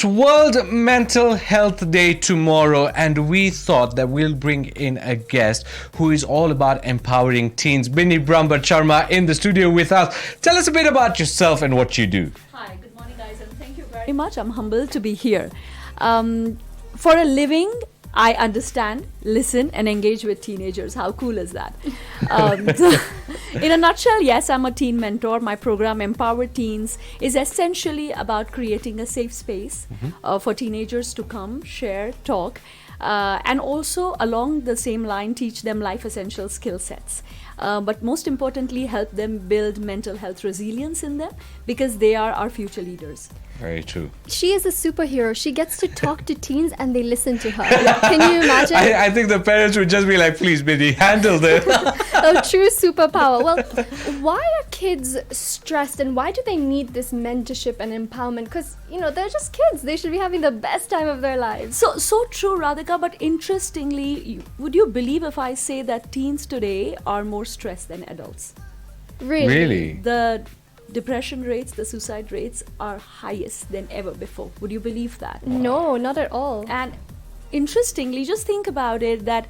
It's World Mental Health Day tomorrow, and we thought that we'll bring in a guest who is all about empowering teens. Binny Sharma in the studio with us. Tell us a bit about yourself and what you do. Hi, good morning guys, and thank you very much. I'm humbled to be here. For a living, I understand, listen and engage with teenagers. How cool is that? In a nutshell, yes, I'm a teen mentor. My program, Empower Teens, is essentially about creating a safe space for teenagers to come, share, talk, and also along the same line, teach them life essential skill sets. But most importantly, help them build mental health resilience in them, because they are our future leaders. Very true. She is a superhero. She gets to talk to teens and they listen to her. Can you imagine? I think the parents would just be like, please, Binny, handle this. A true superpower. Well, why are kids stressed and why do they need this mentorship and empowerment? Because, they're just kids. They should be having the best time of their lives. So true, Radhika. But interestingly, would you believe if I say that teens today are more stressed than adults? Really? The depression rates, the suicide rates are highest than ever before. Would you believe that? No, not at all. And interestingly, just think about it, that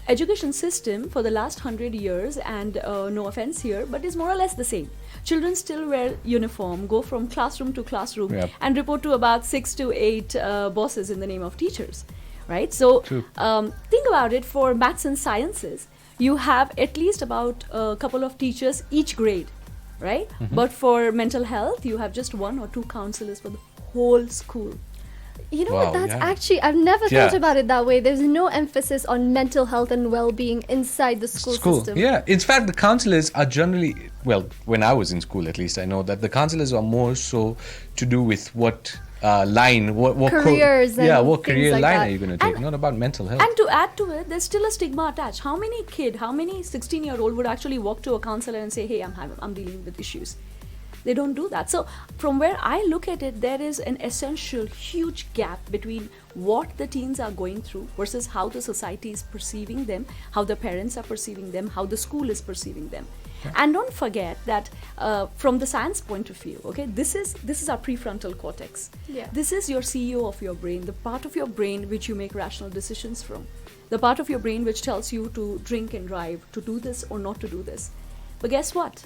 education system for the last 100 years, and no offense here, but is more or less the same. Children still wear uniform, go from classroom to classroom, and report to about 6 to 8 bosses in the name of teachers, right? So think about it, for maths and sciences, you have at least about a couple of teachers each grade, right? But for mental health, you have just 1 or 2 counselors for the whole school. You know what, that's actually, I've never thought about it that way. There's no emphasis on mental health and well-being inside the school system. Yeah, in fact, the counselors are generally, when I was in school at least, I know that the counselors are more so to do with what line, what careers what career like line that. are you going to take, not about mental health. And to add to it, there's still a stigma attached. How many 16-year-old would actually walk to a counselor and say, hey, I'm dealing with issues? They don't do that. So from where I look at it, there is an essential huge gap between what the teens are going through versus how the society is perceiving them, how the parents are perceiving them, how the school is perceiving them. And don't forget that from the science point of view, this is our prefrontal cortex. This is your CEO of your brain, the part of your brain which you make rational decisions from, the part of your brain which tells you to drink and drive, to do this or not to do this. But guess what?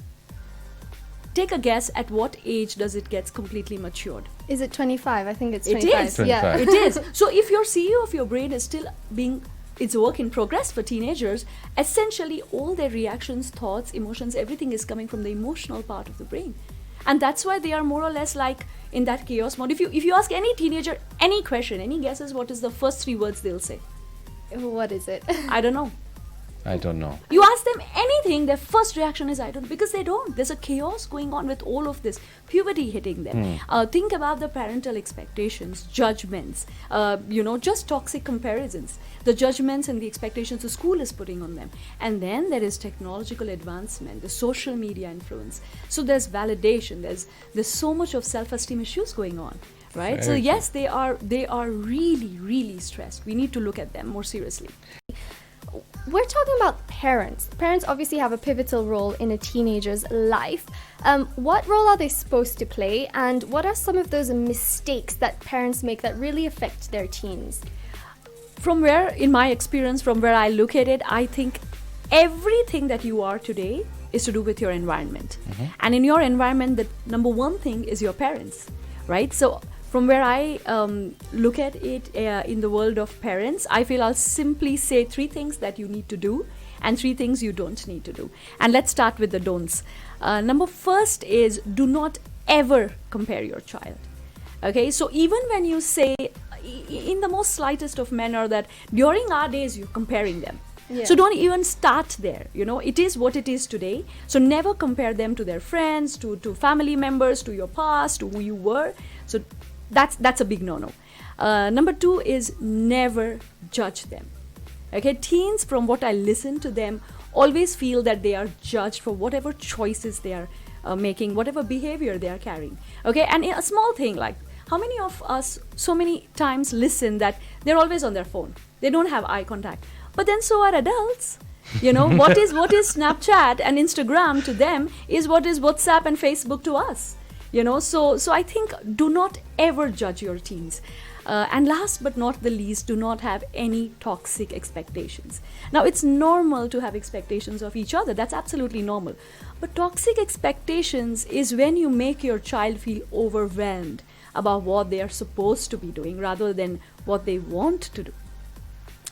Take a guess, at what age does it get completely matured? Is it 25? I think it's It 25. is. 25. Yeah. It is. So if your CEO of your brain is still it's a work in progress for teenagers, essentially all their reactions, thoughts, emotions, everything is coming from the emotional part of the brain. And that's why they are more or less like in that chaos mode. If you ask any teenager any question, any guesses, what is the first 3 words they'll say? What is it? I don't know. I don't know. You ask them anything, their first reaction is I don't, because they don't. There's a chaos going on with all of this. Puberty hitting them. Think about the parental expectations, judgments, just toxic comparisons, the judgments and the expectations the school is putting on them. And then there is technological advancement, the social media influence. So there's validation, there's so much of self-esteem issues going on. Right? Very so yes, they are really, really stressed. We need to look at them more seriously. We're talking about parents. Parents obviously have a pivotal role in a teenager's life. What role are they supposed to play, and what are some of those mistakes that parents make that really affect their teens? In my experience, from where I look at it, I think everything that you are today is to do with your environment. And in your environment, the number one thing is your parents, right? So from where I look at it in the world of parents, I feel I'll simply say 3 things that you need to do and 3 things you don't need to do. And let's start with the don'ts. Number first is, do not ever compare your child. Okay, so even when you say in the most slightest of manner that during our days you're comparing them. So don't even start there. It is what it is today. So never compare them to their friends, to family members, to your past, to who you were. So that's a big no-no. Number 2 is never judge them. Okay, teens, from what I listen to them, always feel that they are judged for whatever choices they are making, whatever behavior they are carrying. Okay, and a small thing like, how many of us so many times listen that they're always on their phone? They don't have eye contact. But then so are adults. What is Snapchat and Instagram to them is what is WhatsApp and Facebook to us. So I think do not ever judge your teens. And last but not the least, do not have any toxic expectations. Now, it's normal to have expectations of each other. That's absolutely normal. But toxic expectations is when you make your child feel overwhelmed about what they are supposed to be doing rather than what they want to do.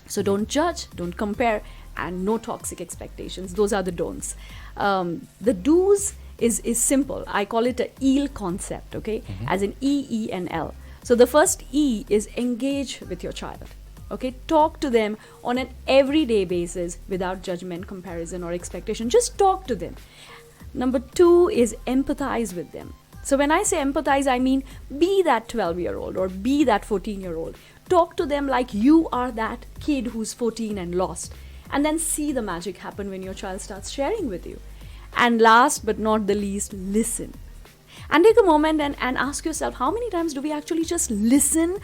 So don't judge, don't compare, and no toxic expectations. Those are the don'ts. The do's is simple. I call it a EEL concept, okay? As in EENL. So the first E is engage with your child. Okay, talk to them on an everyday basis without judgment, comparison, or expectation. Just talk to them. Number 2 is empathize with them. So when I say empathize, I mean be that 12-year-old or be that 14-year-old. Talk to them like you are that kid who's 14 and lost. And then see the magic happen when your child starts sharing with you. And last but not the least, listen. And take a moment and ask yourself, how many times do we actually just listen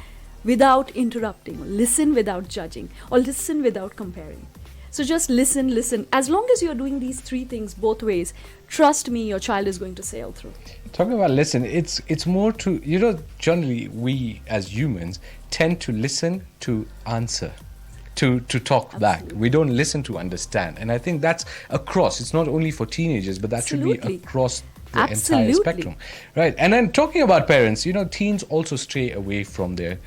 without interrupting, listen without judging, or listen without comparing? So just listen. As long as you're doing these 3 things both ways, trust me, your child is going to sail through. Talking about listen, it's more to, generally we as humans tend to listen to answer, to talk back. We don't listen to understand. And I think that's across. It's not only for teenagers, but that should be across the entire spectrum. Right. And then talking about parents, teens also stray away from the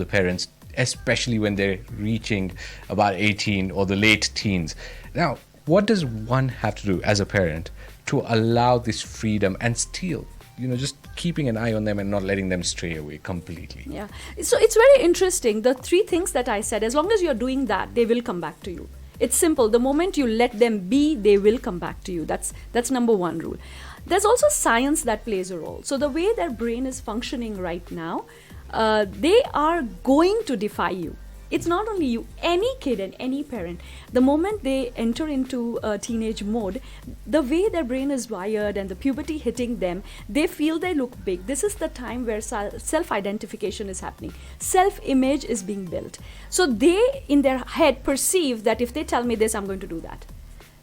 parents, especially when they're reaching about 18 or the late teens. Now, what does one have to do as a parent to allow this freedom and still, just keeping an eye on them and not letting them stray away completely? Yeah. So it's very interesting. The 3 things that I said, as long as you're doing that, they will come back to you. It's simple. The moment you let them be, they will come back to you. That's number 1 rule. There's also science that plays a role. So the way their brain is functioning right now, they are going to defy you. It's not only you, any kid and any parent. The moment they enter into teenage mode, the way their brain is wired and the puberty hitting them, they feel they look big. This is the time where self-identification is happening. Self-image is being built. So they, in their head, perceive that if they tell me this, I'm going to do that.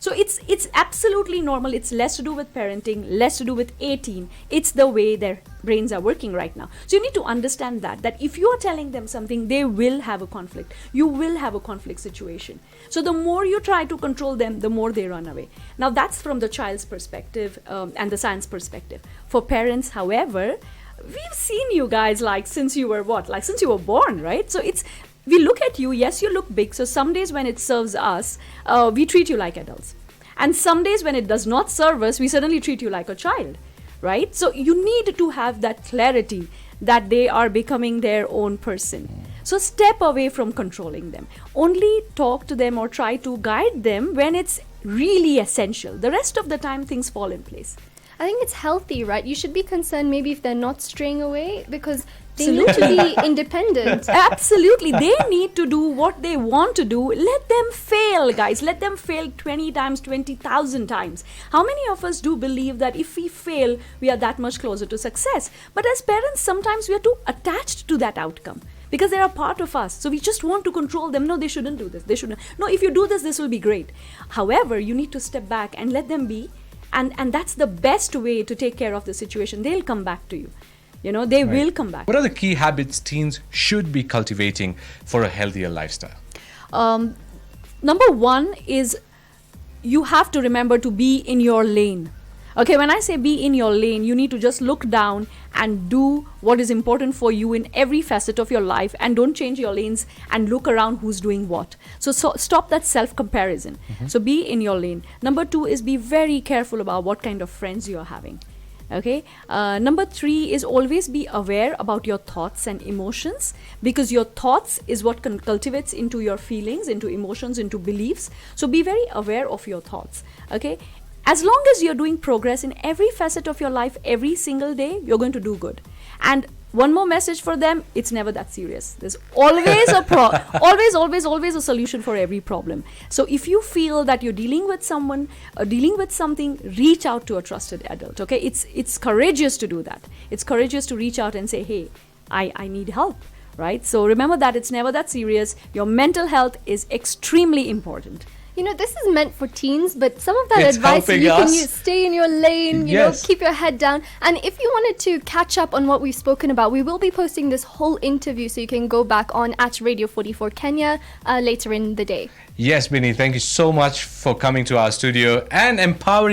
So it's absolutely normal. It's less to do with parenting, less to do with 18. It's the way their brains are working right now. So you need to understand that if you are telling them something, they will have a conflict. You will have a conflict situation. So the more you try to control them, the more they run away. Now that's from the child's perspective and the science perspective. For parents, however, we've seen you guys since you were since you were born, right? So we look at you, yes, you look big. So some days when it serves us, we treat you like adults. And some days when it does not serve us, we suddenly treat you like a child, right? So you need to have that clarity that they are becoming their own person. So step away from controlling them. Only talk to them or try to guide them when it's really essential. The rest of the time, things fall in place. I think it's healthy, right? You should be concerned maybe if they're not straying away because they need to be independent. Absolutely. They need to do what they want to do. Let them fail, guys. Let them fail 20 times, 20,000 times. How many of us do believe that if we fail, we are that much closer to success? But as parents, sometimes we are too attached to that outcome because they are part of us. So we just want to control them. No, they shouldn't do this. They shouldn't. No, if you do this, this will be great. However, you need to step back and let them be. And that's the best way to take care of the situation. They'll come back to you. They will come back. What are the key habits teens should be cultivating for a healthier lifestyle? Number 1 is you have to remember to be in your lane. Okay, when I say be in your lane, you need to just look down and do what is important for you in every facet of your life and don't change your lanes and look around who's doing what. So stop that self-comparison. So be in your lane. Number 2 is be very careful about what kind of friends you're having. Okay. Number 3 is always be aware about your thoughts and emotions because your thoughts is what cultivates into your feelings, into emotions, into beliefs. So be very aware of your thoughts. Okay. As long as you're doing progress in every facet of your life every single day, you're going to do good. And one more message for them, it's never that serious. There's always always a solution for every problem. So if you feel that you're dealing with someone or dealing with something, reach out to a trusted adult. Okay, it's courageous to do that. It's courageous to reach out and say, hey, I need help, right? So remember that it's never that serious. Your mental health is extremely important. this is meant for teens, but some of that It's advice helping you can us. use. Stay in your lane, Yes. keep your head down. And if you wanted to catch up on what we've spoken about, we will be posting this whole interview, so you can go back on at Radio44 Kenya later in the day. Yes, Binny, thank you so much for coming to our studio and empowering